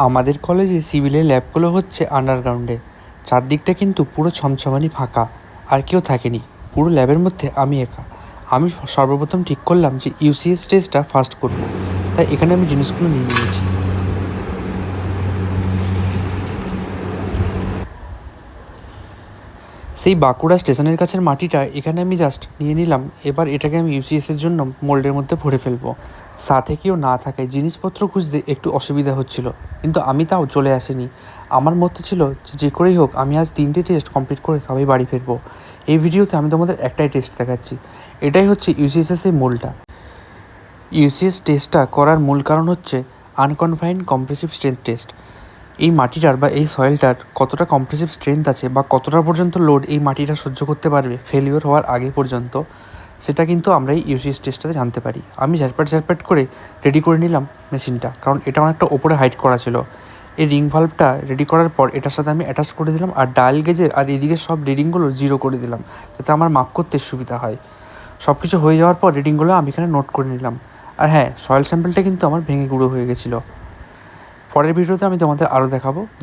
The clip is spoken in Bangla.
আমাদের কলেজে সিভিলের ল্যাবগুলো হচ্ছে আন্ডারগ্রাউন্ডে। চারদিকটা কিন্তু পুরো ছমছমানি ফাঁকা, আর কেউ থাকেনি। পুরো ল্যাবের মধ্যে আমি একা। আমি সর্বপ্রথম ঠিক করলাম যে ইউসিএস টেস্টটা ফার্স্ট করব, তাই এখানে আমি জিনিসগুলো নিয়ে নিয়েছি। সেই বাঁকুড়া স্টেশনের কাছের মাটিটা এখানে আমি জাস্ট নিয়ে নিলাম। এবার এটাকে আমি ইউসিএসের জন্য মোল্ডের মধ্যে ভরে ফেলবো। সাথে কেউ না থাকায় জিনিসপত্র খুঁজতে একটু অসুবিধা হচ্ছিল, কিন্তু আমি তাও চলে আসিনি। আমার মধ্যে ছিল যে করেই হোক আমি আজ 3টে টেস্ট কমপ্লিট করে সবাই বাড়ি ফিরবো। এই ভিডিওতে আমি তোমাদের একটাই টেস্ট দেখাচ্ছি। এটাই হচ্ছে ইউসিএসের সেই মোল্ডটা। ইউসিএস টেস্টটা করার মূল কারণ হচ্ছে আনকনফাইন্ড কম্প্রেসিভ স্ট্রেংথ টেস্ট। এই মাটিটার বা এই সয়েলটার কতটা কম্প্রেসিভ স্ট্রেংথ আছে বা কতটা পর্যন্ত লোড এই মাটিটা সহ্য করতে পারবে ফেলিওর হওয়ার আগে পর্যন্ত, সেটা কিন্তু আমরা এই ইউসিএস টেস্টটাতে জানতে পারি। আমি ঝাটপাট করে রেডি করে নিলাম মেশিনটা, কারণ এটা অনেকটা ওপরে হাইট করা ছিল। এই রিং ভাল্বটা রেডি করার পর এটার সাথে আমি অ্যাটাচ করে দিলাম, আর ডায়াল গেজের আর এদিকে সব রিডিংগুলো 0 করে দিলাম, যাতে আমার মাপ করতে সুবিধা হয়। সব কিছু হয়ে যাওয়ার পর রিডিংগুলো আমি এখানে নোট করে নিলাম। আর হ্যাঁ, সয়েল স্যাম্পেলটা কিন্তু আমার ভেঙে গুঁড়ো হয়ে গেছিলো। পরের ভিডিওতে আমি তোমাদের আরও দেখাবো যে